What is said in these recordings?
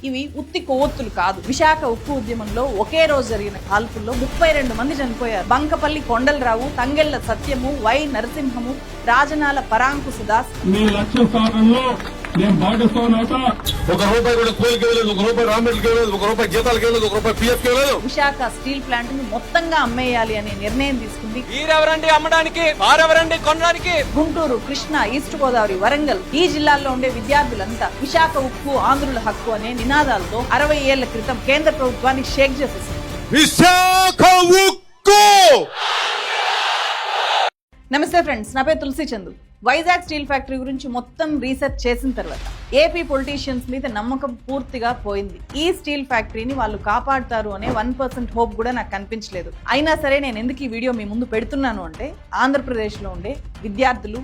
ఇవి ఉత్తి కొవ్వొత్తులు కాదు. విశాఖ ఉక్కు ఉద్యమంలో ఒకే రోజు జరిగిన కాల్పుల్లో 32 మంది చనిపోయారు. బంకపల్లి కొండలరావు, తంగెళ్ల సత్యము, వై నరసింహము, రాజనాల పరాంకుశ దాస్. మీ లక్ష్య సాధనలో నేను భాగస్వామి అవుతా. ₹1 కూడా కూలికి వెళ్ళలేదు, ₹1 రామెట్లకి వెళ్ళలేదు, ₹1 జీతాలకి వెళ్ళలేదు, ₹1 పిఎఫ్కి వెళ్ళలేదు. విశాఖ స్టీల్ ప్లాంట్ ని మొత్తంగా అమ్మేయాలి అనే నిర్ణయం తీసుకుంది. వీరెవరండి అమ్మడానికి, వారెవరండి కొనడానికి? గుంటూరు, కృష్ణా, ఈస్ట్ గోదావరి, వరంగల్ ఈ జిల్లాల్లో ఉండే విద్యార్థులంతా విశాఖ ఉక్కు ఆంధ్రుల హక్కు అనే నినాదాలతో 60 ఏళ్ల క్రితం కేంద్ర ప్రభుత్వాన్ని షేక్ చేసేసింది. విశాఖ ఉక్కు. నమస్తే ఫ్రెండ్స్, నా పేరు తులసి చందు. వైజాగ్ స్టీల్ ఫ్యాక్టరీ గురించి మొత్తం రీసెర్చ్ చేసిన తర్వాత ఏపీ పొలిటీషియన్స్ మీద నమ్మకం పూర్తిగా పోయింది. ఈ స్టీల్ ఫ్యాక్టరీని వాళ్ళు కాపాడుతారు అనే 1% హోప్ కూడా నాకు కనిపించలేదు. అయినా సరే నేను ఎందుకు ఈ వీడియో మీ ముందు పెడుతున్నాను అంటే ఆంధ్రప్రదేశ్లో ఉండే విద్యార్థులు,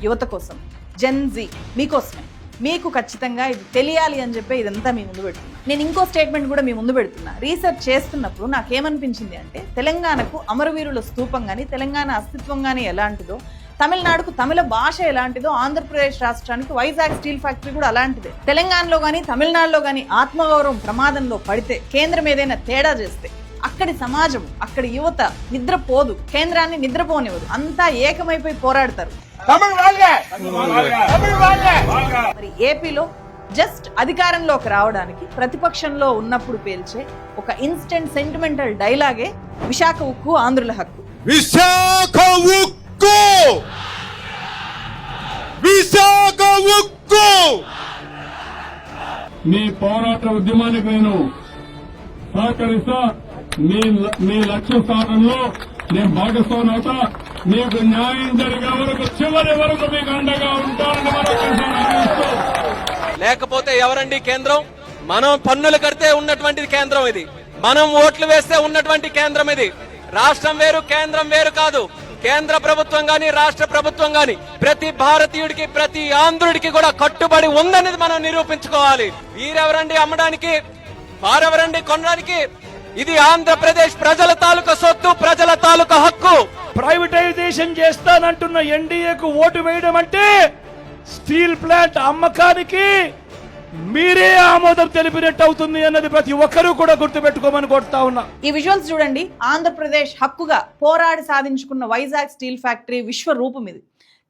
యువత కోసం, జెన్ జీ మీకోసమే. మీకు ఖచ్చితంగా ఇది తెలియాలి అని చెప్పి ఇదంతా మీ ముందు పెడుతున్నా. నేను ఇంకో స్టేట్మెంట్ కూడా మీ ముందు పెడుతున్నా. రీసెర్చ్ చేస్తున్నప్పుడు నాకేమనిపించింది అంటే తెలంగాణకు అమరవీరుల స్తూపం కానీ, తెలంగాణ అస్తిత్వం కానీ ఎలాంటిదో, తమిళనాడుకు తమిళ భాష ఎలాంటిదో, ఆంధ్రప్రదేశ్ రాష్ట్రానికి వైజాగ్ స్టీల్ ఫ్యాక్టరీ కూడా అలాంటిదే. తెలంగాణలో కానీ తమిళనాడులో కానీ ఆత్మగౌరవం ప్రమాదంలో పడితే, కేంద్రం ఏదైనా తేడా చేస్తే అక్కడి సమాజం, అక్కడి యువత నిద్రపోదు, కేంద్రాన్ని నిద్రపోనివ్వదు, అంతా ఏకమైపోయి పోరాడతారు. మరి ఏపీలో జస్ట్ అధికారంలోకి రావడానికి ప్రతిపక్షంలో ఉన్నప్పుడు పేల్చే ఒక ఇన్స్టెంట్ సెంటిమెంటల్ డైలాగే విశాఖ ఉక్కు ఆంధ్రుల హక్కు. విశాఖ ఉక్కు, విశాఖ ఉక్కు. మీ పోరాట ఉద్యమానికి నేను సహకరిస్తా. మీ లక్ష్య సాధనలో నేను భాగస్వామి అవుతా. మీకు న్యాయం జరిగే వరకు, చివరి వరకు మీకు అండగా ఉంటానని మరొకసారి. లేకపోతే ఎవరండి కేంద్రం? మనం పన్నులు కడితే ఉన్నటువంటి కేంద్రం ఇది, మనం ఓట్లు వేస్తే ఉన్నటువంటి కేంద్రం ఇది. రాష్ట్రం వేరు, కేంద్రం వేరు కాదు. కేంద్ర ప్రభుత్వం గాని, రాష్ట్ర ప్రభుత్వం గాని ప్రతి భారతీయుడికి, ప్రతి ఆంధ్రుడికి కూడా కట్టుబడి ఉందనేది మనం నిరూపించుకోవాలి. వీరెవరండి అమ్మడానికి, వారెవరండి కొనడానికి? ఇది ఆంధ్రప్రదేశ్ ప్రజల తాలూకా సొత్తు, ప్రజల తాలూకా హక్కు. ప్రైవేటైజేషన్ చేస్తానంటున్న ఎన్డీఏకు ఓటు వేయడం అంటే స్టీల్ ప్లాంట్ అమ్మకానికి మీరే ఆమోదం తెలిపినట్టు అవుతుంది అన్నది ప్రతి ఒక్కరూ కూడా గుర్తుపెట్టుకోమని కోరుతా ఉన్నా. ఈ విజువల్స్ చూడండి. ఆంధ్రప్రదేశ్ హక్కుగా పోరాడి సాధించుకున్న వైజాగ్ స్టీల్ ఫ్యాక్టరీ విశ్వరూపం ఇది.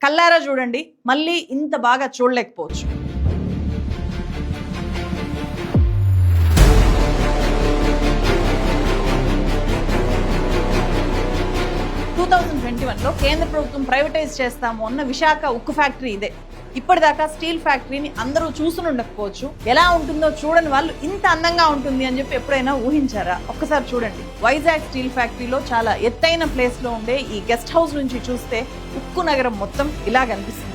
కల్లారా చూడండి, మళ్ళీ ఇంత బాగా చూడలేకపోవచ్చు. లో కేంద్ర ప్రభుత్వం ప్రైవేటైజ్ చేస్తాము అన్న విశాఖ ఉక్కు ఫ్యాక్టరీ ఇదే. ఇప్పటిదాకా స్టీల్ ఫ్యాక్టరీని అందరూ చూసుని ఉండకపోవచ్చు. ఎలా ఉంటుందో చూడని వాళ్ళు ఇంత అందంగా ఉంటుంది అని చెప్పి ఎప్పుడైనా ఊహించారా? ఒక్కసారి చూడండి. వైజాగ్ స్టీల్ ఫ్యాక్టరీలో చాలా ఎత్తైన ప్లేస్ లో ఉండే ఈ గెస్ట్ హౌస్ నుంచి చూస్తే ఉక్కు నగరం మొత్తం ఇలా కనిపిస్తుంది.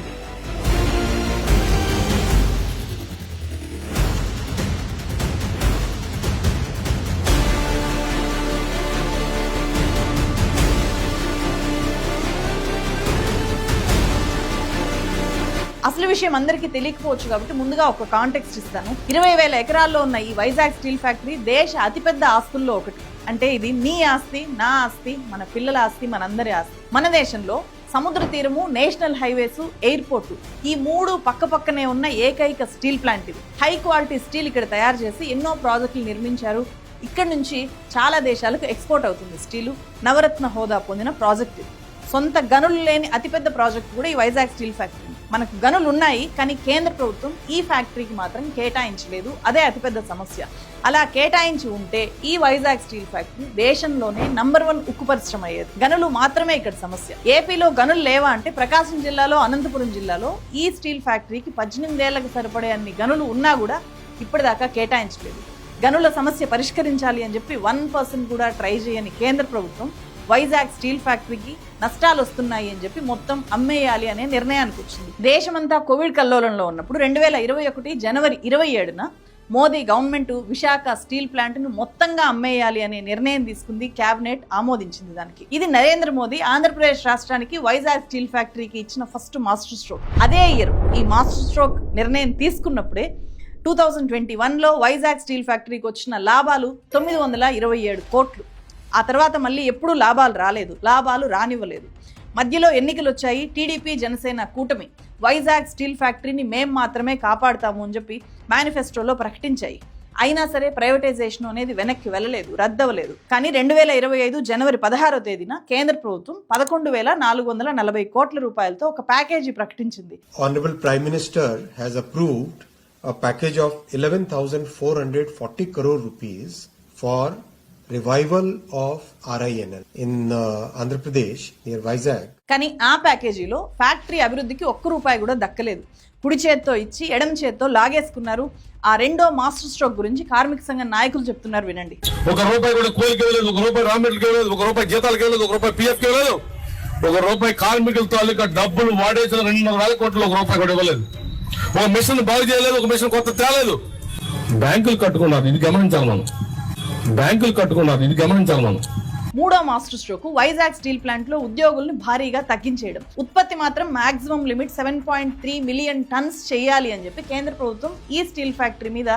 అసలు విషయం అందరికీ తెలియకపోవచ్చు కాబట్టి ముందుగా ఒక కాంటెక్స్ట్ ఇస్తాను. 20,000 ఎకరాల్లో ఉన్న ఈ వైజాగ్ స్టీల్ ఫ్యాక్టరీ దేశ అతిపెద్ద ఆస్తుల్లో ఒకటి. అంటే ఇది మీ ఆస్తి, నా ఆస్తి, మన పిల్లల ఆస్తి, మనందరి ఆస్తి. మన దేశంలో సముద్ర తీరము, నేషనల్ హైవేస్, ఎయిర్పోర్ట్ ఈ 3 పక్క పక్కనే ఉన్న ఏకైక స్టీల్ ప్లాంట్ ఇది. హై క్వాలిటీ స్టీల్ ఇక్కడ తయారు చేసి ఎన్నో ప్రాజెక్టులు నిర్మించారు. ఇక్కడ నుంచి చాలా దేశాలకు ఎక్స్పోర్ట్ అవుతుంది స్టీలు. నవరత్న హోదా పొందిన ప్రాజెక్ట్ ఇది. సొంత గనులు లేని అతిపెద్ద ప్రాజెక్ట్ కూడా ఈ వైజాగ్ స్టీల్ ఫ్యాక్టరీ. మనకు గనులు ఉన్నాయి, కానీ కేంద్ర ప్రభుత్వం ఈ ఫ్యాక్టరీకి మాత్రం కేటాయించలేదు. అదే అతిపెద్ద సమస్య. అలా కేటాయించి ఉంటే ఈ వైజాగ్ స్టీల్ ఫ్యాక్టరీ దేశంలోనే నంబర్ 1 ఉక్కు పరిశ్రమ అయ్యేది. గనులు మాత్రమే ఇక్కడ సమస్య. ఏపీలో గనులు లేవా అంటే ప్రకాశం జిల్లాలో, అనంతపురం జిల్లాలో ఈ స్టీల్ ఫ్యాక్టరీకి 18 ఏళ్లకు సరిపడే అన్ని గనులు ఉన్నా కూడా ఇప్పటిదాకా కేటాయించలేదు. గనుల సమస్య పరిష్కరించాలి అని చెప్పి 1% కూడా ట్రై చేయని కేంద్ర ప్రభుత్వం వైజాగ్ స్టీల్ ఫ్యాక్టరీకి నష్టాలు వస్తున్నాయి అని చెప్పి మొత్తం అమ్మేయాలి అనే నిర్ణయానికి వచ్చింది. దేశమంతా కోవిడ్ కల్లోలంలో ఉన్నప్పుడు 2021 జనవరి 27న Modi government Visakha steel plant ను మొత్తంగా అమ్మేయాలి అనే నిర్ణయం తీసుకుంది. కేబినెట్ ఆమోదించింది దానికి. ఇది నరేంద్ర మోదీ ఆంధ్రప్రదేశ్ రాష్ట్రానికి వైజాగ్ స్టీల్ ఫ్యాక్టరీకి ఇచ్చిన ఫస్ట్ మాస్టర్ స్ట్రోక్. అదే ఇయర్ ఈ మాస్టర్ స్ట్రోక్ నిర్ణయం తీసుకున్నప్పుడే 2021లో వైజాగ్ స్టీల్ ఫ్యాక్టరీకి వచ్చిన లాభాలు 927 కోట్లు. ఆ తర్వాత మళ్ళీ ఎప్పుడూ లాభాలు రాలేదు, లాభాలు రానివ్వలేదు. మధ్యలో ఎన్నికలు వచ్చాయి. టీడీపీ జనసేన కూటమి వైజాగ్ స్టీల్ ఫ్యాక్టరీని మేం మాత్రమే కాపాడుతాము అని చెప్పి మేనిఫెస్టోలో ప్రకటించాయి. అయినా సరే ప్రైవేటైజేషన్ అనేది వెనక్కి వెళ్ళలేదు, రద్దవలేదు. కానీ 2025 జనవరి 16వ తేదీన కేంద్ర ప్రభుత్వం 11,440 కోట్ల రూపాయలతో ఒక ప్యాకేజీ ప్రకటించింది. Honorable Prime Minister has approved a package of 11,440 crore rupees for revival of RINL in Andhra Pradesh near Vizag. కానీ ఆ ప్యాకేజీలో ఫ్యాక్టరీ అభివృద్ధికి ఒక్క రూపాయి కూడా దక్కలేదు. కుడి చేత్తో ఇచ్చి ఎడమ చేత్తో లాగేసుకున్నారు. ఆ రెండో మాస్టర్ స్ట్రోక్ గురించి కార్మిక సంఘ నాయకులు చెప్తున్నారు, వినండి. 1 రూపాయి కూడా కూలికి ఇవ్వలేదు, 1 రూపాయి రా మెటీరియల్కి ఇవ్వలేదు, 1 రూపాయి జీతాలకు ఇవ్వలేదు, 1 రూపాయి పిఎఫ్కి ఇవ్వలేదు, 1 రూపాయి కార్మికుల తాలూకా డబ్బులు వాడేసిన 200,000 కోట్లు 1 రూపాయి కూడా ఇవ్వలేదు. ఒక మిషన్ బాగు చేయలేదు, ఒక మిషన్ కొత్త తేలేదు. బ్యాంకులు కట్టుకున్నారు, ఇది గమనించాలి మనం. మూడో master stroke Vizag steel plant లో ఉద్యోగుల్ని భారీగా తగ్గించేయడం. ఉత్పత్తి మాత్రం మాక్సిమం లిమిట్ 7.3 మిలియన్ టన్స్ చేయాలి అని చెప్పి కేంద్ర ప్రభుత్వం ఈ స్టీల్ ఫ్యాక్టరీ మీద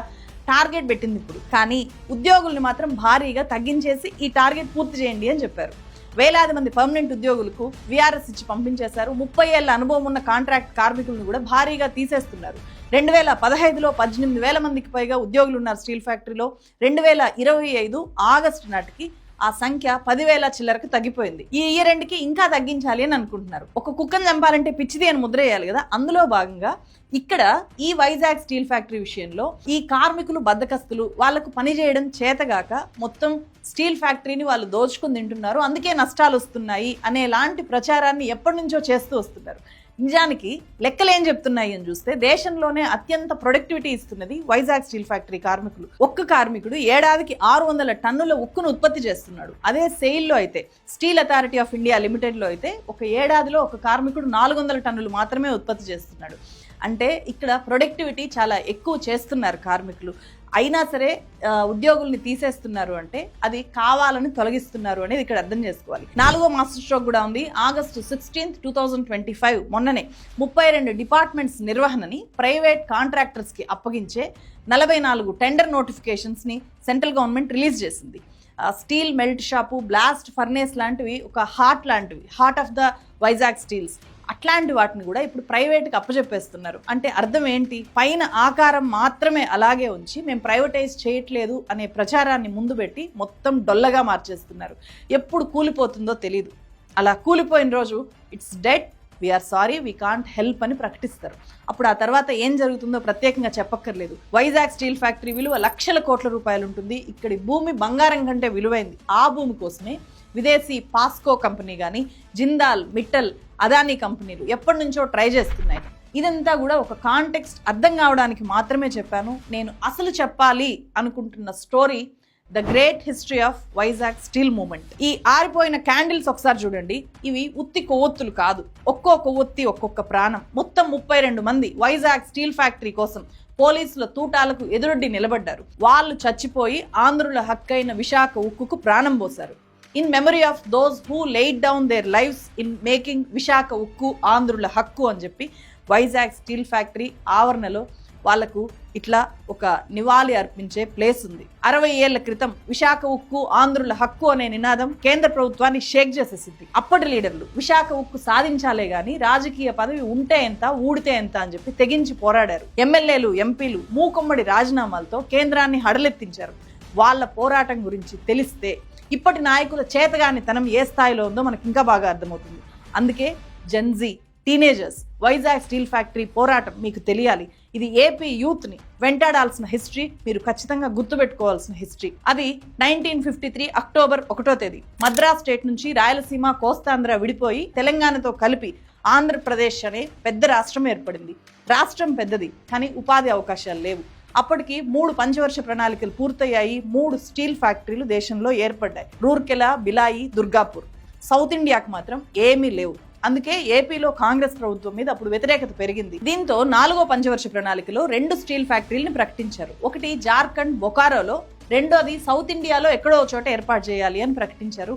టార్గెట్ పెట్టింది ఇప్పుడు. కానీ ఉద్యోగుల్ని మాత్రం భారీగా తగ్గించేసి ఈ టార్గెట్ పూర్తి చేయండి అని చెప్పారు. వేలాది మంది పర్మనెంట్ ఉద్యోగులకు విఆర్ఎస్ ఇచ్చి పంపించేశారు. 30 ఏళ్ల అనుభవం ఉన్న కాంట్రాక్ట్ కార్మికులను కూడా భారీగా తీసేస్తున్నారు. 2015లో 18,000 మందికి పైగా ఉద్యోగులు ఉన్నారు స్టీల్ ఫ్యాక్టరీలో. 2025 ఆగస్టు నాటికి ఆ సంఖ్య 10,000 చిల్లరకు తగ్గిపోయింది. ఈ ఇయర్ ఎండ్కి ఇంకా తగ్గించాలి అని అనుకుంటున్నారు. ఒక కుక్కను చంపాలంటే పిచ్చిది అని ముద్ర వేయాలి కదా, అందులో భాగంగా ఇక్కడ ఈ వైజాగ్ స్టీల్ ఫ్యాక్టరీ విషయంలో ఈ కార్మికులు బద్దకస్తులు, వాళ్లకు పని చేయడం చేతగాక మొత్తం స్టీల్ ఫ్యాక్టరీని వాళ్ళు దోచుకుని తింటున్నారు, అందుకే నష్టాలు వస్తున్నాయి అనేలాంటి ప్రచారాన్ని ఎప్పటి నుంచో చేస్తూ వస్తున్నారు. నిజానికి లెక్కలు ఏం చెప్తున్నాయి అని చూస్తే దేశంలోనే అత్యంత ప్రొడక్టివిటీ ఇస్తున్నది వైజాగ్ స్టీల్ ఫ్యాక్టరీ కార్మికులు. ఒక్క కార్మికుడు ఏడాదికి 600 టన్నుల ఉక్కును ఉత్పత్తి చేస్తున్నాడు. అదే సెయిల్లో అయితే, స్టీల్ అథారిటీ ఆఫ్ ఇండియా లిమిటెడ్లో అయితే ఒక ఏడాదిలో ఒక కార్మికుడు 400 టన్నులు మాత్రమే ఉత్పత్తి చేస్తున్నాడు. అంటే ఇక్కడ ప్రొడక్టివిటీ చాలా ఎక్కువ చేస్తున్నారు కార్మికులు. అయినా సరే ఉద్యోగుల్ని తీసేస్తున్నారు అంటే అది కావాలని తొలగిస్తున్నారు అనేది ఇక్కడ అర్థం చేసుకోవాలి. 4వ మాస్టర్ స్ట్రోక్ కూడా ఉంది. ఆగస్టు 16, 2025 మొన్ననే 32 డిపార్ట్మెంట్స్ నిర్వహణని ప్రైవేట్ కాంట్రాక్టర్స్కి అప్పగించే 44 టెండర్ నోటిఫికేషన్స్ని సెంట్రల్ గవర్నమెంట్ రిలీజ్ చేసింది. Steel melt shop, blast furnace లాంటివి ఒక heart of the Vizag steels, అట్లాంటి వాటిని కూడా ఇప్పుడు ప్రైవేట్కి అప్పచెప్పేస్తున్నారు. అంటే అర్థం ఏంటి? పైన ఆకారం మాత్రమే అలాగే ఉంచి మేము ప్రైవేటైజ్ చేయట్లేదు అనే ప్రచారాన్ని ముందు పెట్టి మొత్తం డొల్లగా మార్చేస్తున్నారు. ఎప్పుడు కూలిపోతుందో తెలీదు. అలా కూలిపోయిన రోజు it's dead, we're sorry, we can't help అని ప్రకటిస్తారు. అప్పుడు ఆ తర్వాత ఏం జరుగుతుందో ప్రత్యేకంగా చెప్పక్కర్లేదు. వైజాగ్ స్టీల్ ఫ్యాక్టరీ విలువ లక్షల కోట్ల రూపాయలు ఉంటుంది. ఇక్కడి భూమి బంగారం కంటే విలువైంది. ఆ భూమి కోసమే విదేశీ పాస్కో కంపెనీ కానీ, జిందాల్, మిట్టల్, అదానీ కంపెనీలు ఎప్పటి నుంచో ట్రై చేస్తున్నాయి. ఇదంతా కూడా ఒక కాంటెక్స్ట్ అర్థం కావడానికి మాత్రమే చెప్పాను. నేను అసలు చెప్పాలి అనుకుంటున్న story the great history of Vizag steel movement. ఈ ఆరిపోయిన క్యాండిల్స్ ఒకసారి చూడండి. ఇవి ఉత్తి కొవ్వొత్తులు కాదు, ఒక్కో కొవ్వొత్తి ఒక్కొక్క ప్రాణం. మొత్తం 32 మంది వైజాగ్ స్టీల్ ఫ్యాక్టరీ కోసం పోలీసుల తూటాలకు ఎదురొడ్డి నిలబడ్డారు. వాళ్ళు చచ్చిపోయి ఆంధ్రుల హక్కైన విశాఖ ఉక్కుకు ప్రాణం పోశారు. In memory of those who laid down there lifes in making Visakha ఉక్కు ఆంధ్రుల హక్కు అని చెప్పి వైజాగ్ స్టీల్ ఫ్యాక్టరీ ఆవరణలో వాళ్లకు ఇట్లా ఒక నివాళి అర్పించే ప్లేస్ ఉంది. 60 ఏళ్ల క్రితం విశాఖ ఉక్కు ఆంధ్రుల హక్కు అనే నినాదం కేంద్ర ప్రభుత్వాన్ని షేక్ చేసేసింది. అప్పటి లీడర్లు విశాఖ ఉక్కు సాధించాలే గాని రాజకీయ పదవి ఉంటే ఎంత, ఊడితే ఎంత అని చెప్పి తెగించి పోరాడారు. ఎమ్మెల్యేలు, ఎంపీలు మూకుమ్మడి రాజీనామాలతో కేంద్రాన్ని హడలెత్తించారు. వాళ్ళ పోరాటం గురించి తెలిస్తే ఇప్పటి నాయకుల చేతగానితనం ఏ స్థాయిలో ఉందో మనకి ఇంకా బాగా అర్థమవుతుంది. అందుకే Gen Z, teenagers, Vizag steel factory పోరాటం మీకు తెలియాలి. ఇది ఏపీ యూత్ని వెంటాడాల్సిన హిస్టరీ, మీరు ఖచ్చితంగా గుర్తుపెట్టుకోవాల్సిన హిస్టరీ. అది 1953 అక్టోబర్ 1వ తేదీ మద్రాస్ స్టేట్ నుంచి రాయలసీమ, కోస్తాంధ్ర విడిపోయి తెలంగాణతో కలిపి ఆంధ్రప్రదేశ్ అనే పెద్ద రాష్ట్రం ఏర్పడింది. రాష్ట్రం పెద్దది, కానీ ఉపాధి అవకాశాలు లేవు. అప్పటికి 3 పంచవర్ష ప్రణాళికలు పూర్తయ్యాయి. 3 స్టీల్ ఫ్యాక్టరీలు దేశంలో ఏర్పడ్డాయి. రూర్కెలా, బిలాయి, దుర్గాపూర్. సౌత్ ఇండియాకు మాత్రం ఏమీ లేవు. అందుకే ఏపీలో కాంగ్రెస్ ప్రభుత్వం మీద అప్పుడు వ్యతిరేకత పెరిగింది. దీంతో 4వ పంచవర్ష ప్రణాళికలో 2 స్టీల్ ఫ్యాక్టరీలను ప్రకటించారు. ఒకటి జార్ఖండ్ బొకారోలో రెండోది సౌత్ ఇండియాలో ఎక్కడో చోట ఏర్పాటు చేయాలి అని ప్రకటించారు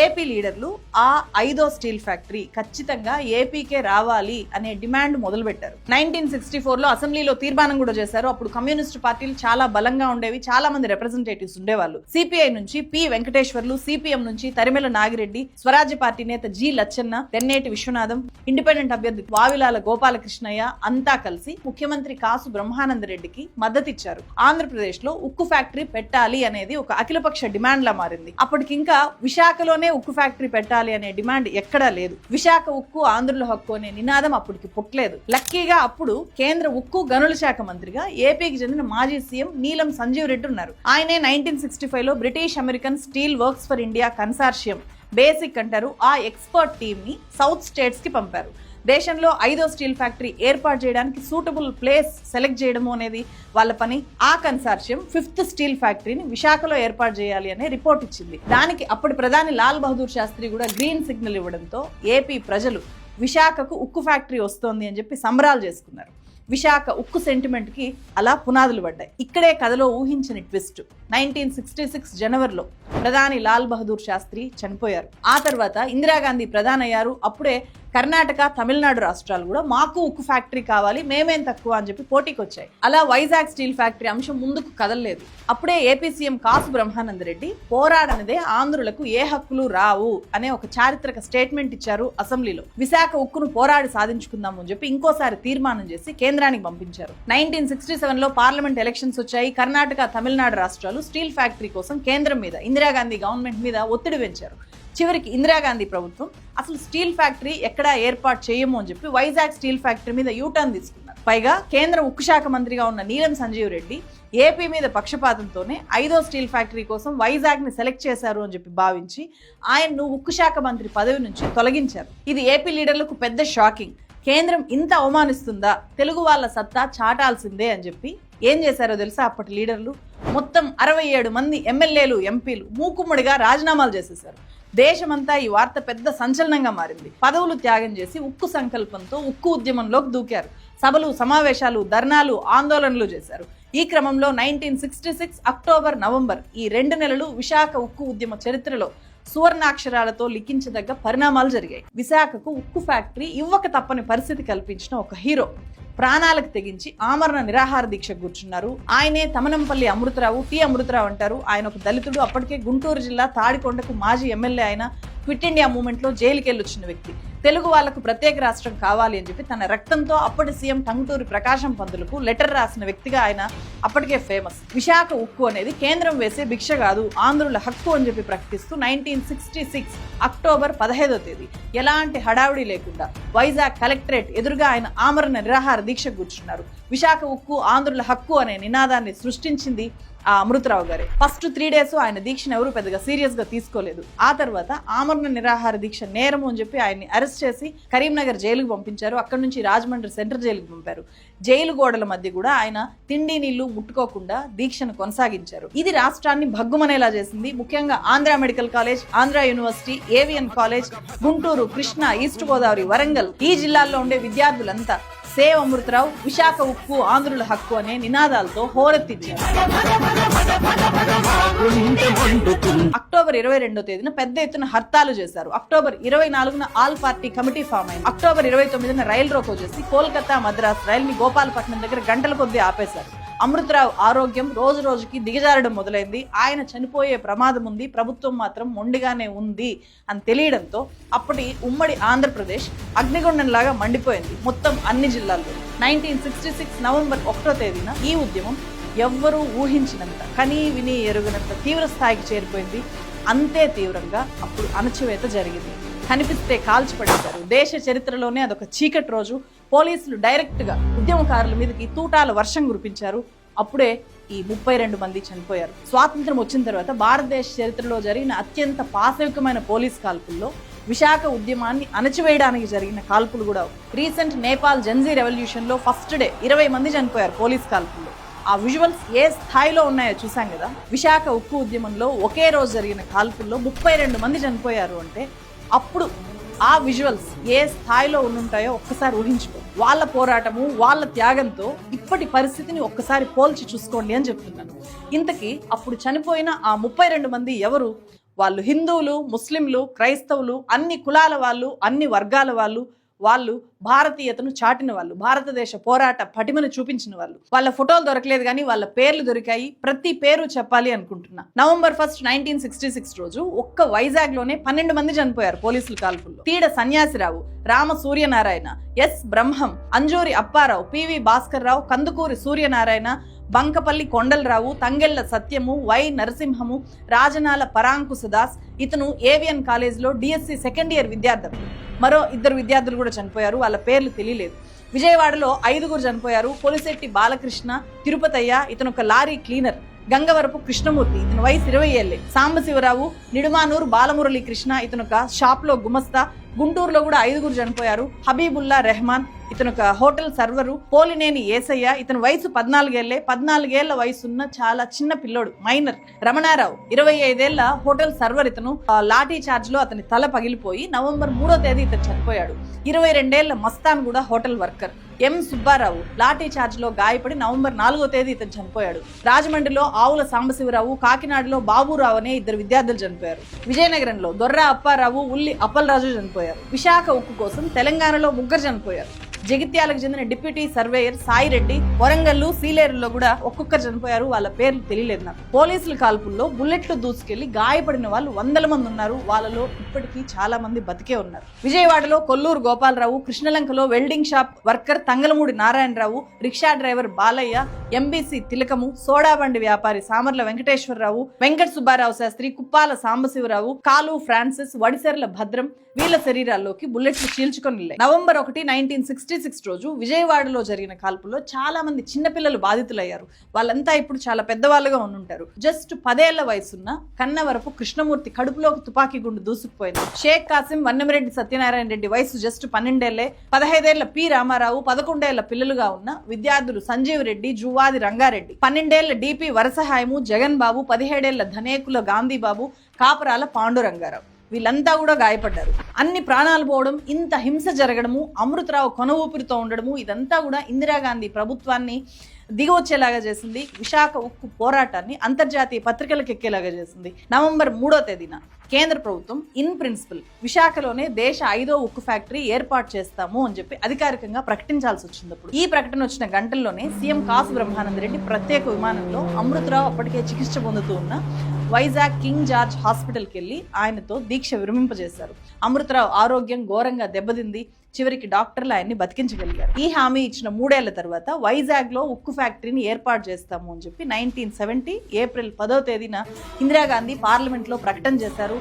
ఏపీ లీడర్లు. ఆ 5వ స్టీల్ ఫ్యాక్టరీ ఖచ్చితంగా ఏపీకే రావాలి అనే డిమాండ్ మొదలుపెట్టారు. 1964లో అసెంబ్లీలో తీర్మానం కూడా చేశారు. అప్పుడు కమ్యూనిస్టు పార్టీలు చాలా బలంగా ఉండేవి, చాలా మంది రిప్రజెంటేటివ్స్ ఉండేవాళ్ళు. సిపిఐ నుంచి పి వెంకటేశ్వర్లు, సిపిఎం నుంచి తరిమెల నాగిరెడ్డి, స్వరాజ్య పార్టీ నేత జి లచ్చన్న, తెన్నేటి విశ్వనాథం, ఇండిపెండెంట్ అభ్యర్థి వావిలాల గోపాలకృష్ణయ్య అంతా కలిసి ముఖ్యమంత్రి కాసు బ్రహ్మానంద రెడ్డికి మద్దతిచ్చారు. ఆంధ్రప్రదేశ్ లో ఉక్కు ఫ్యాక్టరీ పెట్టాలి అనేది ఒక అఖిలపక్ష డిమాండ్ లా మారింది. అప్పటికింకా విశాఖలోనే ఉక్కు ఫ్యాక్టరీ పెట్టాలి అనే డిమాండ్ ఎక్కడా లేదు. విశాఖ ఉక్కు ఆంధ్రుల హక్కు అనే నినాదం అప్పటికి పుట్టలేదు. లక్కీగా అప్పుడు కేంద్ర ఉక్కు గనుల శాఖ మంత్రిగా ఏపీకి చెందిన మాజీ సీఎం నీలం సంజీవ్ రెడ్డి ఉన్నారు. ఆయనే 1965లో British American steel works for India consortium basic అంటారు ఆ ఎక్స్పర్ట్ టీమ్ ని సౌత్ స్టేట్స్ కి పంపారు. దేశంలో 5వ స్టీల్ ఫ్యాక్టరీ ఏర్పాటు చేయడానికి సూటబుల్ ప్లేస్ సెలెక్ట్ చేయడము అనేది వాళ్ళ పని. ఆ కన్సార్షియం 5th స్టీల్ ఫ్యాక్టరీని విశాఖలో ఏర్పాటు చేయాలి అనే రిపోర్ట్ ఇచ్చింది. దానికి అప్పటి ప్రధాని లాల్ బహదూర్ శాస్త్రి కూడా గ్రీన్ సిగ్నల్ ఇవ్వడంతో ఏపీ ప్రజలు విశాఖకు ఉక్కు ఫ్యాక్టరీ వస్తోంది అని చెప్పి సంబరాలు చేసుకున్నారు. విశాఖ ఉక్కు సెంటిమెంట్ కి అలా పునాదులు పడ్డాయి. ఇక్కడే కథలో ఊహించని ట్విస్ట్. 1966 జనవరిలో ప్రధాని లాల్ బహదూర్ శాస్త్రి చనిపోయారు. ఆ తర్వాత ఇందిరాగాంధీ ప్రధాని అయ్యారు. అప్పుడే కర్ణాటక, తమిళనాడు రాష్ట్రాలు కూడా మాకు ఉక్కు ఫ్యాక్టరీ కావాలి, మేమేం తక్కువ అని చెప్పి పోటీకి వచ్చాయి. అలా వైజాగ్ స్టీల్ ఫ్యాక్టరీ అంశం ముందుకు కదలలేదు. అప్పుడే ఏపీ సీఎం కాసు బ్రహ్మానంద రెడ్డి పోరాడనిదే ఆంధ్రులకు ఏ హక్కులు రావు అనే ఒక చారిత్రక స్టేట్మెంట్ ఇచ్చారు అసెంబ్లీలో. విశాఖ ఉక్కును పోరాడి సాధించుకుందాము అని చెప్పి ఇంకోసారి తీర్మానం చేసి కేంద్రానికి పంపించారు. 1967లో పార్లమెంట్ ఎలక్షన్స్ వచ్చాయి. కర్ణాటక, తమిళనాడు రాష్ట్రాలు స్టీల్ ఫ్యాక్టరీ కోసం కేంద్రం మీద, ఇందిరాగాంధీ గవర్నమెంట్ మీద ఒత్తిడి పెంచారు. చివరికి ఇందిరాగాంధీ ప్రభుత్వం అసలు స్టీల్ ఫ్యాక్టరీ ఎక్కడా ఏర్పాటు చేయము అని చెప్పి వైజాగ్ స్టీల్ ఫ్యాక్టరీ మీద యూటర్న్ తీసుకున్నారు. పైగా కేంద్ర ఉక్కు శాఖ మంత్రిగా ఉన్న నీలం సంజీవ్ రెడ్డి ఏపీ మీద పక్షపాతంతోనే 5వ స్టీల్ ఫ్యాక్టరీ కోసం వైజాగ్ ని సెలెక్ట్ చేశారు అని చెప్పి భావించి ఆయన్ను ఉక్కు శాఖ మంత్రి పదవి నుంచి తొలగించారు. ఇది ఏపీ లీడర్లకు పెద్ద షాకింగ్. కేంద్రం ఇంత అవమానిస్తుందా, తెలుగు వాళ్ళ సత్తా చాటాల్సిందే అని చెప్పి ఏం చేశారో తెలుసా అప్పటి లీడర్లు? మొత్తం 67 మంది ఎమ్మెల్యేలు, ఎంపీలు మూకుమ్మడిగా రాజీనామాలు చేసేశారు. దేశమంతా ఈ వార్త పెద్ద సంచలనంగా మారింది. పదవులు త్యాగం చేసి ఉక్కు సంకల్పంతో ఉక్కు ఉద్యమంలోకి దూకారు. సభలు, సమావేశాలు, ధర్నాలు, ఆందోళనలు చేశారు. ఈ క్రమంలో 1966 అక్టోబర్, నవంబర్ ఈ 2 నెలలు విశాఖ ఉక్కు ఉద్యమ చరిత్రలో సువర్ణాక్షరాలతో లిఖించదగ్గ పరిణామాలు జరిగాయి. విశాఖకు ఉక్కు ఫ్యాక్టరీ ఇవ్వక తప్పని పరిస్థితి కల్పించిన ఒక హీరో ప్రాణాలకు తెగించి ఆమరణ నిరాహార దీక్ష కూర్చున్నారు. ఆయనే తమనంపల్లి అమృతరావు, టి అమృతరావు అంటారు. ఆయన ఒక దళితుడు. అప్పటికే గుంటూరు జిల్లా తాడికొండకు మాజీ ఎమ్మెల్యే. ఆయన క్విట్ ఇండియా మూవ్మెంట్ లో జైలుకి వెళ్ళొచ్చిన వ్యక్తి. తెలుగు వాళ్లకు ప్రత్యేక రాష్ట్రం కావాలి అని చెప్పి తన రక్తంతో అప్పటి సీఎం టంగుటూరి ప్రకాశం పంతులకు లెటర్ రాసిన వ్యక్తిగా ఆయన అప్పటికే ఫేమస్. విశాఖ ఉక్కు అనేది కేంద్రం వేసే భిక్ష కాదు, ఆంధ్రుల హక్కు అని చెప్పి ప్రకటిస్తూ 1966 అక్టోబర్ 15వ తేదీ ఎలాంటి హడావిడి లేకుండా వైజాగ్ కలెక్టరేట్ ఎదురుగా ఆయన ఆమరణ నిరాహార దీక్ష కూర్చున్నారు. విశాఖ ఉక్కు ఆంధ్రుల హక్కు అనే నినాదాన్ని సృష్టించింది ఆ అమృతరావు గారే. ఫస్ట్ 3 days ఆయన దీక్షను ఎవరు పెద్దగా సీరియస్ గా తీసుకోలేదు. ఆ తర్వాత ఆమరణ నిరాహార దీక్ష నేరము అని చెప్పి ఆయన్ని అరెస్ట్ చేసి కరీంనగర్ జైలుకు పంపించారు. అక్కడి నుంచి రాజమండ్రి సెంట్రల్ జైలుకు పంపారు. జైలు గోడల మధ్య కూడా ఆయన తిండి నీళ్లు ముట్టుకోకుండా దీక్షను కొనసాగించారు. ఇది రాష్ట్రాన్ని భగ్గుమనేలా చేసింది. ముఖ్యంగా Andhra medical college, Andhra university, AVN college, Guntur, Krishna, east Godavari, Warangal ఈ జిల్లాల్లో ఉండే విద్యార్థులంతా సేవ్ అమృతరావు, విశాఖ ఉక్కు ఆంధ్రుల హక్కు అనే నినాదాలతో హోరెత్తించారు. అక్టోబర్ 22వ తేదీన పెద్ద ఎత్తున హర్తాలు చేశారు. అక్టోబర్ 24న ఆల్ పార్టీ కమిటీ ఫామ్ అయింది. అక్టోబర్ 29న రైలు రోకో చేసి కోల్కతా, మద్రాస్ రైల్ని గోపాలపట్నం దగ్గర గంటల కొద్దీ ఆపేశారు. అమృతరావు ఆరోగ్యం రోజు రోజుకి దిగజారడం మొదలైంది. ఆయన చనిపోయే ప్రమాదం ఉంది, ప్రభుత్వం మాత్రం మొండిగానే ఉంది అని తెలియడంతో అప్పటి ఉమ్మడి ఆంధ్రప్రదేశ్ అగ్నిగుండంలాగా మండిపోయింది మొత్తం అన్ని జిల్లాల్లో. 1966 నవంబర్ 1వ తేదీన ఈ ఉద్యమం ఎవ్వరూ ఊహించినంత, కనీ విని ఎరుగనంత తీవ్ర స్థాయికి చేరిపోయింది. అంతే తీవ్రంగా అప్పుడు అణచివేత జరిగింది. కనిపిస్తే కాల్చిపడేశారు. దేశ చరిత్రలోనే అదొక చీకటి రోజు. పోలీసులు డైరెక్ట్ గా ఉద్యమకారుల మీదకి తూటాల వర్షం కురిపించారు. అప్పుడే ఈ 32 మంది చనిపోయారు. స్వాతంత్రం వచ్చిన తర్వాత భారతదేశ చరిత్రలో జరిగిన అత్యంత పాశవికమైన పోలీస్ కాల్పుల్లో విశాఖ ఉద్యమాన్ని అణచివేయడానికి జరిగిన కాల్పులు కూడా. రీసెంట్ నేపాల్ జెన్జీ రెవల్యూషన్ లో ఫస్ట్ డే 20 మంది చనిపోయారు పోలీస్ కాల్పుల్లో. ఆ విజువల్స్ ఏ స్థాయిలో ఉన్నాయో చూసాం కదా. విశాఖ ఉక్కు ఉద్యమంలో ఒకే రోజు జరిగిన కాల్పుల్లో 32 మంది చనిపోయారు అంటే అప్పుడు ఆ విజువల్స్ ఏ స్థాయిలో ఉండుంటాయో ఒక్కసారి ఊహించుకో. వాళ్ళ పోరాటము, వాళ్ళ త్యాగంతో ఇప్పటి పరిస్థితిని ఒక్కసారి పోల్చి చూసుకోండి అని చెప్తున్నాను. ఇంతకీ అప్పుడు చనిపోయిన ఆ 32 మంది ఎవరు? వాళ్ళు హిందువులు, ముస్లింలు, క్రైస్తవులు, అన్ని కులాల వాళ్ళు, అన్ని వర్గాల వాళ్ళు భారతీయతను చాటిన వాళ్ళు, భారతదేశ పోరాట పటిమను చూపించిన వాళ్ళు. వాళ్ళ ఫోటోలు దొరకలేదు కానీ వాళ్ళ పేర్లు దొరికాయి. ప్రతి పేరు చెప్పాలి అనుకుంటున్నా. November 1, 1966 రోజు ఒక్క వైజాగ్ లోనే 12 మంది చనిపోయారు పోలీసుల కాల్పుల్లో. తీడ సన్యాసిరావు, రామ సూర్యనారాయణ, ఎస్ బ్రహ్మం, అంజూరి అప్పారావు, పివి భాస్కర్ రావు, కందుకూరి సూర్యనారాయణ, బంకపల్లి కొండలరావు, తంగెళ్ల సత్యము, వై నరసింహము, రాజనాల పరాంకుశదాస్. ఇతను ఏవిఎన్ కాలేజీలో డిఎస్సి సెకండ్ ఇయర్ విద్యార్థి. మరో 2 విద్యార్థులు కూడా చనిపోయారు, వాళ్ళ పేర్లు తెలియలేదు. విజయవాడలో 5 చనిపోయారు. పొలిశెట్టి బాలకృష్ణ, తిరుపతయ్య, ఇతను ఒక లారీ క్లీనర్. గంగవరపు కృష్ణమూర్తి, ఇతను వయసు 20 ఏళ్లే. సాంబశివరావు, నిడుమానూరు బాలమురళీ కృష్ణ, ఇతను ఒక షాప్ లో గుమస్తా. గుంటూరులో కూడా 5 చనిపోయారు. హబీబుల్లా రెహమాన్, ఇతను ఒక హోటల్ సర్వరు. పోలినేని ఏసయ్య, ఇతను వయసు 14 ఏళ్లే. 14 ఏళ్ల వయసున్న చాలా చిన్న పిల్లోడు, మైనర్. రమణారావు 25 ఏళ్ల హోటల్ సర్వర్. ఇతను లాఠీ చార్జ్ లో అతని తల పగిలిపోయి November 3 ఇతను చనిపోయాడు. 22 ఏళ్ల మస్తాన్ కూడా హోటల్ వర్కర్. ఎం సుబ్బారావు లాఠీ చార్జ్ లో గాయపడి November 4 ఇతను చనిపోయాడు. రాజమండ్రిలో ఆవుల సాంబశివరావు, కాకినాడలో బాబురావు అనే 2 విద్యార్థులు చనిపోయారు. విజయనగరంలో దొర్రా అప్పారావు, ఉల్లి అప్పలరాజు చనిపోయారు. విశాఖ ఉక్కు కోసం తెలంగాణలో 3 చనిపోయారు. జగిత్యాలకు చెందిన డిప్యూటీ సర్వేయర్ సాయిరెడ్డి, వరంగల్లు, సీలేరులో కూడా ఒక్కొక్కరు చనిపోయారు, వాళ్ళ పేర్లు తెలియలేదు నాకు. పోలీసుల కాల్పుల్లో బుల్లెట్లు దూసుకెళ్లి గాయపడిన వాళ్ళు 100 మంది ఉన్నారు. వాళ్ళలో ఇప్పటికీ చాలా మంది బతికే ఉన్నారు. విజయవాడలో కొల్లూరు గోపాలరావు, కృష్ణలంకలో welding shop worker Thangalamudi Narayanarao, rickshaw driver Balayya, MBC Tilakamu, soda బండి వ్యాపారి సామర్ల వెంకటేశ్వరరావు, వెంకట సుబ్బారావు శాస్త్రి, కుప్పాల సాంబశివరావు, కాలు ఫ్రాన్సిస్, వడిసెర్ల భద్రం, వీళ్ళ శరీరాల్లోకి బుల్లెట్లు చీల్చుకొని వెళ్ళాయి. November 1, 1966 రోజు విజయవాడలో జరిగిన కాల్పుల్లో చాలా మంది చిన్నపిల్లలు బాధితులయ్యారు. వాళ్ళంతా ఇప్పుడు చాలా పెద్దవాళ్ళుగా ఉండుంటారు. జస్ట్ 10 ఏళ్ల వయసున్న కన్నవరపు కృష్ణమూర్తి కడుపులోకి తుపాకీ గుండు దూసుకుపోయింది. షేక్ కాసిం, వన్నమిరెడ్డి సత్యనారాయణ రెడ్డి వయసు జస్ట్ 12 ఏళ్లే. 15 ఏళ్ల పి రామారావు, 11 ఏళ్ల పిల్లలుగా ఉన్న విద్యార్థులు సంజీవ్ రెడ్డి, జువ్వాది రంగారెడ్డి, 12 ఏళ్ల డిపి వరసహాయము, జగన్ బాబు, 17 ఏళ్ల ధనేకుల గాంధీబాబు, కాపరాల పాండురంగారావు. వీళ్ళంతా కూడా గాయపడ్డారు. అన్ని ప్రాణాలు పోవడం, ఇంత హింస జరగడము, అమృతరావు కొన ఊపిరితో ఉండడము, ఇదంతా కూడా ఇందిరాగాంధీ ప్రభుత్వాన్ని దిగవచ్చేలాగా చేసింది. విశాఖ ఉక్కు పోరాటాన్ని అంతర్జాతీయ పత్రికలకు ఎక్కేలాగా చేసింది. November 3 కేంద్ర ప్రభుత్వం ఇన్ ప్రిన్సిపల్ విశాఖలోనే దేశ 5వ ఉక్కు ఫ్యాక్టరీ ఏర్పాటు చేస్తాము అని చెప్పి అధికారికంగా ప్రకటించాల్సి వచ్చింది. అప్పుడు ఈ ప్రకటన వచ్చిన గంటల్లోనే సీఎం కాసు బ్రహ్మానంద రెడ్డి ప్రత్యేక విమానంలో అమృతరావు అప్పటికే చికిత్స పొందుతూ ఉన్న వైజాగ్ కింగ్ జార్జ్ హాస్పిటల్కి వెళ్ళి ఆయనతో దీక్ష విరమింపజేశారు. అమృతరావు ఆరోగ్యం ఘోరంగా దెబ్బతింది. చివరికి డాక్టర్లు ఆయన్ని బతికించగలిగారు. ఈ హామీ ఇచ్చిన 3 ఏళ్ల తర్వాత వైజాగ్ లో ఉక్కు ఫ్యాక్టరీని ఏర్పాటు చేస్తాము అని చెప్పి 1970 ఏప్రిల్ 10 ఇందిరాగాంధీ పార్లమెంట్ లో ప్రకటన చేశారు.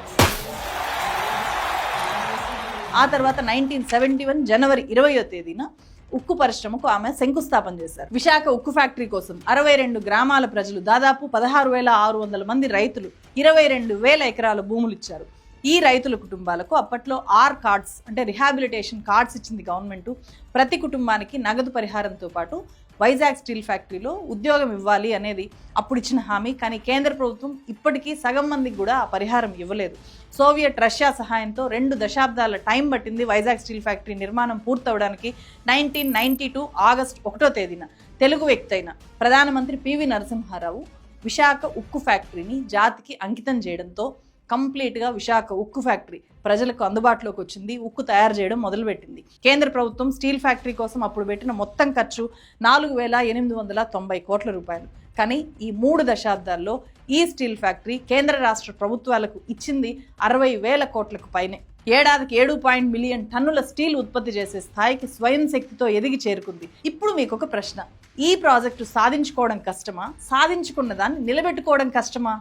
ఆ తర్వాత 1971 జనవరి 20 ఉక్కు పరిశ్రమకు ఆమె శంకుస్థాపన చేశారు. విశాఖ ఉక్కు ఫ్యాక్టరీ కోసం 62 గ్రామాల ప్రజలు, దాదాపు 16,600 మంది రైతులు 22,000 ఎకరాల భూములు ఇచ్చారు. ఈ రైతుల కుటుంబాలకు అప్పట్లో కార్డ్స్ అంటే రిహాబిలిటేషన్ కార్డ్స్ ఇచ్చింది గవర్నమెంట్. ప్రతి కుటుంబానికి నగదు పరిహారంతో పాటు వైజాగ్ స్టీల్ ఫ్యాక్టరీలో ఉద్యోగం ఇవ్వాలి అనేది అప్పుడు ఇచ్చిన హామీ. కానీ కేంద్ర ప్రభుత్వం ఇప్పటికీ సగం మందికి కూడా ఆ పరిహారం ఇవ్వలేదు. సోవియట్ రష్యా సహాయంతో 2 దశాబ్దాల టైం పట్టింది వైజాగ్ స్టీల్ ఫ్యాక్టరీ నిర్మాణం పూర్తవడానికి. 1992 ఆగస్టు 1 తెలుగు వ్యక్తి అయిన ప్రధానమంత్రి పివి నరసింహారావు విశాఖ ఉక్కు ఫ్యాక్టరీని జాతికి అంకితం చేయడంతో కంప్లీట్గా విశాఖ ఉక్కు ఫ్యాక్టరీ ప్రజలకు అందుబాటులోకి వచ్చింది. ఉక్కు తయారు చేయడం మొదలుపెట్టింది. కేంద్ర ప్రభుత్వం స్టీల్ ఫ్యాక్టరీ కోసం అప్పుడు పెట్టిన మొత్తం ఖర్చు 4,890 కోట్ల రూపాయలు. కానీ ఈ 3 దశాబ్దాల్లో ఈ స్టీల్ ఫ్యాక్టరీ కేంద్ర రాష్ట్ర ప్రభుత్వాలకు ఇచ్చింది 60,000 కోట్లకు పైనే. ఏడాదికి 7 మిలియన్ టన్నుల స్టీల్ ఉత్పత్తి చేసే స్థాయికి స్వయం శక్తితో ఎదిగి చేరుకుంది. ఇప్పుడు మీకు ఒక ప్రశ్న, ఈ ప్రాజెక్టు సాధించుకోవడం కష్టమా, సాధించుకున్న దాన్ని నిలబెట్టుకోవడం కష్టమా?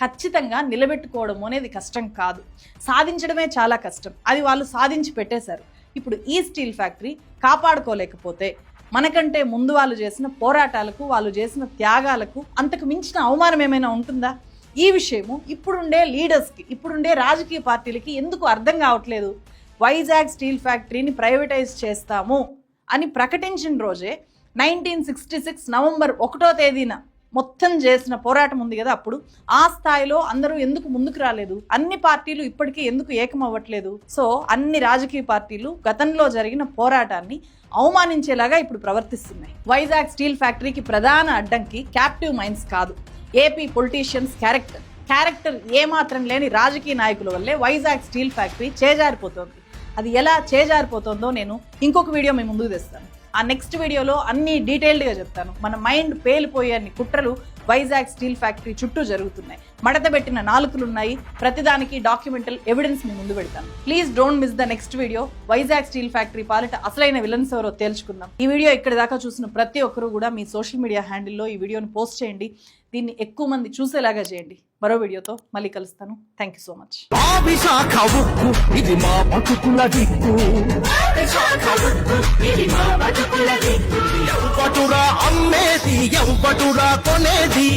ఖచ్చితంగా నిలబెట్టుకోవడం అనేది కష్టం కాదు, సాధించడమే చాలా కష్టం. అది వాళ్ళు సాధించి పెట్టేశారు. ఇప్పుడు ఈ స్టీల్ ఫ్యాక్టరీ కాపాడుకోలేకపోతే మనకంటే ముందు వాళ్ళు చేసిన పోరాటాలకు, వాళ్ళు చేసిన త్యాగాలకు అంతకు మించిన అవమానం ఏమైనా ఉంటుందా? ఈ విషయము ఇప్పుడుండే లీడర్స్కి, ఇప్పుడుండే రాజకీయ పార్టీలకి ఎందుకు అర్థం కావట్లేదు? వైజాగ్ స్టీల్ ఫ్యాక్టరీని ప్రైవేటైజ్ చేస్తాము అని ప్రకటించిన రోజే 1966 November 1 మొత్తం చేసిన పోరాటం ఉంది కదా అప్పుడు, ఆ స్థాయిలో అందరూ ఎందుకు ముందుకు రాలేదు? అన్ని పార్టీలు ఇప్పటికీ ఎందుకు ఏకం అవ్వట్లేదు? సో అన్ని రాజకీయ పార్టీలు గతంలో జరిగిన పోరాటాన్ని అవమానించేలాగా ఇప్పుడు ప్రవర్తిస్తున్నాయి. వైజాగ్ స్టీల్ ఫ్యాక్టరీకి ప్రధాన అడ్డంకి క్యాప్టివ్ మైండ్స్ కాదు, ఏపీ పొలిటీషియన్స్ క్యారెక్టర్ ఏమాత్రం లేని రాజకీయ నాయకుల వల్లే వైజాగ్ స్టీల్ ఫ్యాక్టరీ చేజారిపోతుంది. అది ఎలా చేజారిపోతుందో నేను ఇంకొక వీడియో మీ ముందుకు తెస్తాను. ఆ నెక్స్ట్ వీడియోలో అన్ని డీటెయిల్డ్గా చెప్తాను. మన మైండ్ పేలిపోయే అన్ని కుట్రలు వైజాగ్ స్టీల్ ఫ్యాక్టరీ చుట్టూ జరుగుతున్నాయి. మడతబెట్టిన నాలుకలు ఉన్నాయి. ప్రతిదానికి డాక్యుమెంటల్ ఎవిడెన్స్ మీ ముందు పెడతాను. Please don't miss the next video. Vizag steel factory పాలిట అసలైన విలన్స్ ఎవరో తేల్చుకుందాం. ఈ వీడియో ఇక్కడి దాకా చూసిన ప్రతి ఒక్కరూ కూడా మీ సోషల్ మీడియా హ్యాండిల్లో ఈ వీడియోని పోస్ట్ చేయండి. దీన్ని ఎక్కువ మంది చూసేలాగా చేయండి. మరో వీడియోతో మళ్ళీ కలుస్తాను. Thank you so much. ఇది మా బతుకుల దిక్కు, ఎవ్వడురా అమ్మేది, ఎవ్వడురా కొనేది.